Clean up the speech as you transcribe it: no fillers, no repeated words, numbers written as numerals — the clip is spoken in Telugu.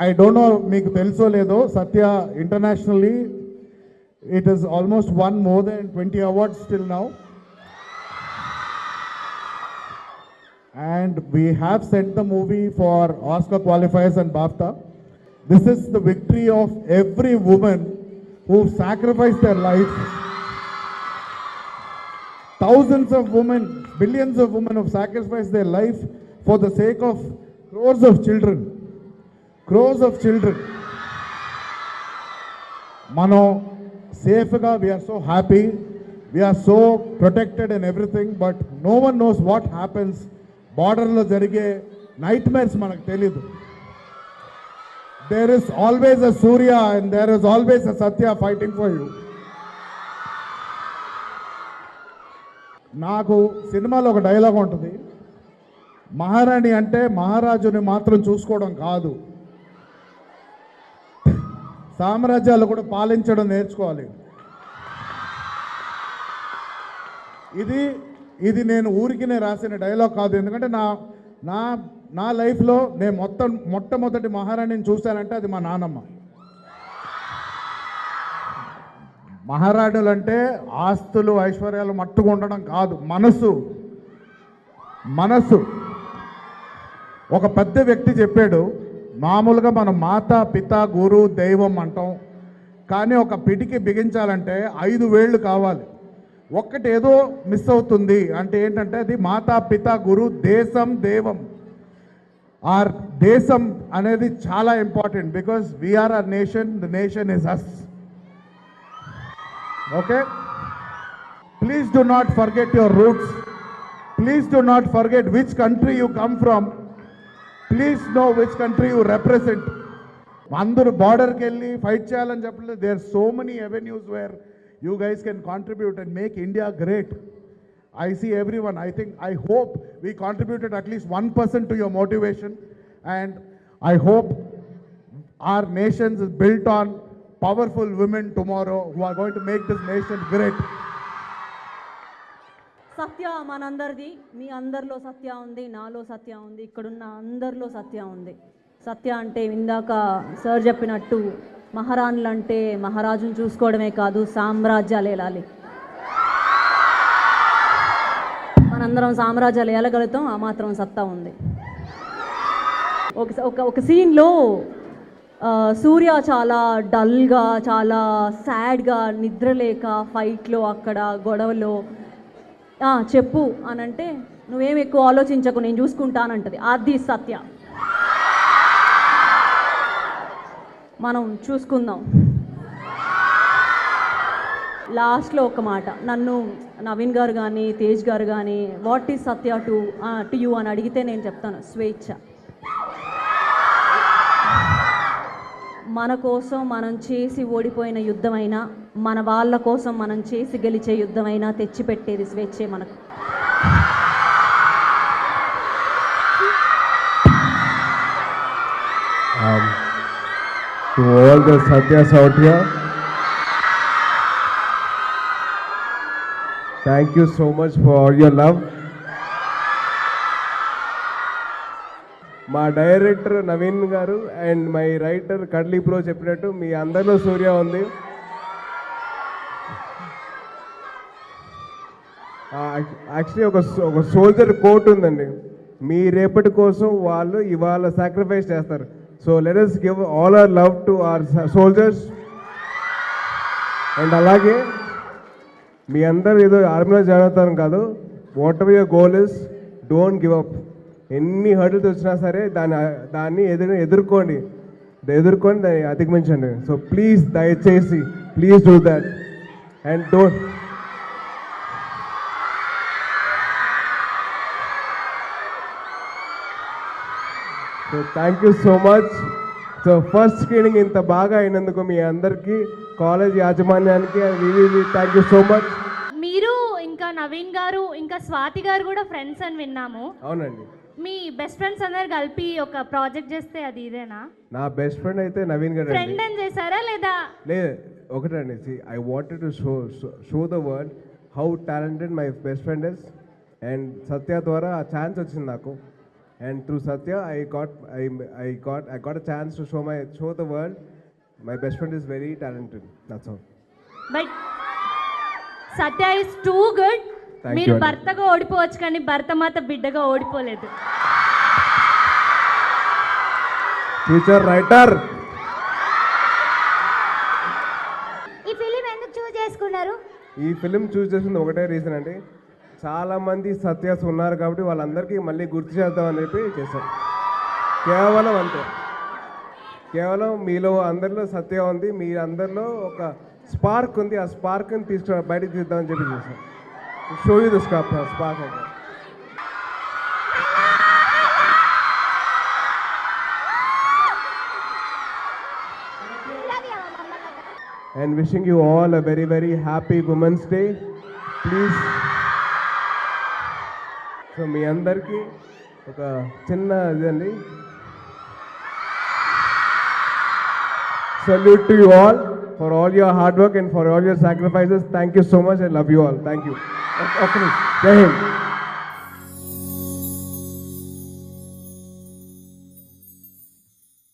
I don't know మీకు తెలుసో లేదో సత్య internationally it has almost won more than 20 awards till now. And we have sent the movie for Oscar qualifiers and BAFTA. This is the victory of every woman who sacrificed their life. Thousands of women, billions of women have sacrificed their life for the sake of crores of children. Crores of children. Mano, safega, we are so happy. We are so protected and everything, but no one knows what happens. Border lo jarige nightmares manaku teliyadu. There is always a Surya and there is always a Satya fighting for you. నాకు సినిమాలో ఒక డైలాగ్ ఉంటుంది, మహారాణి అంటే మహారాజుని మాత్రం చూసుకోవడం కాదు, సామ్రాజ్యాలు కూడా పాలించడం నేర్చుకోవాలి. ఇది నేను ఊరికినే రాసిన డైలాగ్ కాదు. ఎందుకంటే నా లైఫ్లో నేను మొట్టమొదటి మహారాణిని చూశానంటే అది మా నాన్నమ్మ. మహారాణులు అంటే ఆస్తులు ఐశ్వర్యాలు మట్టుకు ఉండడం కాదు, మనసు. ఒక పెద్ద వ్యక్తి చెప్పాడు, మామూలుగా మనం మాత పిత గురు దైవం అంటాం, కానీ ఒక పిడికి బిగించాలంటే 5 వేళ్ళు కావాలి. ఒక్కటి ఏదో మిస్ అవుతుంది అంటే ఏంటంటే అది మాతా పిత గురు దేశం దేవం. ఆర్ దేశం అనేది చాలా important, because we are our nation, the nation is us. Okay, please do not forget your roots. Please do not forget which country you come from. Please know which country you represent. అందరూ బార్డర్కి వెళ్ళి ఫైట్ చేయాలని చెప్పలేదు. There are so many avenues where you guys can contribute and make India great. I see everyone. I hope we contributed at least 1% to your motivation, and I hope our nation is built on powerful women tomorrow who are going to make this nation great. సత్య మనందరిది. మీ అందరిలో సత్య ఉంది, నాలో సత్య ఉంది, ఇక్కడున్న అందరిలో సత్య ఉంది. సత్య అంటే ఇందాక సార్ చెప్పినట్టు మహారాణులు అంటే మహారాజును చూసుకోవడమే కాదు, సామ్రాజ్యాలు ఏలాలి. మనందరం సామ్రాజ్యాలు ఏలగలుగుతాం, ఆ మాత్రం సత్తా ఉంది. ఒక సీన్లో సూర్య చాలా డల్గా, చాలా సాడ్గా, నిద్రలేక ఫైట్లో అక్కడ గొడవలో చెప్పు అని అంటే నువ్వేం ఎక్కువ ఆలోచించకు నేను చూసుకుంటానంటది. అది సత్య. మనం చూసుకుందాం. లాస్ట్లో ఒక మాట, నన్ను నవీన్ గారు కానీ తేజ్ గారు కానీ what is Satya to you అని అడిగితే నేను చెప్తాను స్వేచ్ఛ. మన కోసం మనం చేసి ఓడిపోయిన యుద్ధమైనా, మన వాళ్ళ కోసం మనం చేసి గెలిచే యుద్ధమైనా తెచ్చిపెట్టేది స్వేచ్ఛే మనకు. To all the Satyas out here, thank you so much for all your love. మా డైరెక్టర్ నవీన్ గారు అండ్ మై రైటర్ కడ్లీ ప్రో చెప్పినట్టు మీ అందరిలో సూర్య ఉంది. యాక్చువల్లీ ఒక సోల్జర్ కోట్ ఉందండి, మీ రేపటి కోసం వాళ్ళు ఇవాళ సాక్రిఫైస్ చేస్తారు. So let us give all our love to our soldiers. And alage మీ అందరూ ఏదో ఆర్మీలో జాయిన్ అవుతారు కాదు, what ever your goal is, don't give up. ఎన్ని హర్డిల్స్ వచ్చినా సరే దాన్ని ఎదుర్కొని దాన్ని అధిగమించండి. సో ప్లీజ్ దయచేసి please do that and don't. So thank you so much. So first screening ఇంత బాగా అయినందుకు మీ అందరికీ, కాలేజ్ యాజమాన్యానికి థ్యాంక్ యూ సో మచ్. మీరు ఇంకా నవీన్ గారు ఇంకా స్వాతి గారు కూడా ఫ్రెండ్స్ అని విన్నాము. అవునండి. మీ బెస్ట్ ఫ్రెండ్స్ అందరు కలిపి ఒక ప్రాజెక్ట్ చేస్తే అది ఇదేనా? నా బెస్ట్ ఫ్రెండ్ అయితే నవీన్ గారు. ఫ్రెండ్ అని చేశారా లేదా? లేదు, ఒకటండి. I wanted to show the world how talented my best friend is, and Satya ద్వారా ఆ ఛాన్స్ వచ్చింది నాకు. And through Satya, I got a chance to show the world my best friend is very talented. That's all. But Satya is too good. Thank మీరు you, Anna. భర్తగా ఓడిపోవచ్చు కానీ భర్తమాత బిడ్డగా ఓడిపోలేదు. Future writer. ఈ ఫిలిం ఎందుకు చూస్ చేసుకున్నారు? ఈ ఫిలిం చూస్ చేసింది ఒకటే రీజన్ అండి, చాలా మంది సత్యాస్ ఉన్నారు కాబట్టి వాళ్ళందరికీ మళ్ళీ గుర్తు చేద్దామని చెప్పి చేశాం. కేవలం అంతే, కేవలం మీలో అందరిలో సత్య ఉంది, మీ అందరిలో ఒక స్పార్క్ ఉంది, ఆ స్పార్క్ని బయటకు తీద్దామని చెప్పి చేశాం. షో యూ ద స్పార్క్ అంటే. And wishing you all a very, very happy Women's Day. Please. So మీ అందరికీ ఒక చిన్న ఇదండి, salute to you all for all your hard work and for all your sacrifices. Thank you so much. I love you all. Thank you. Okay. Jai Hind.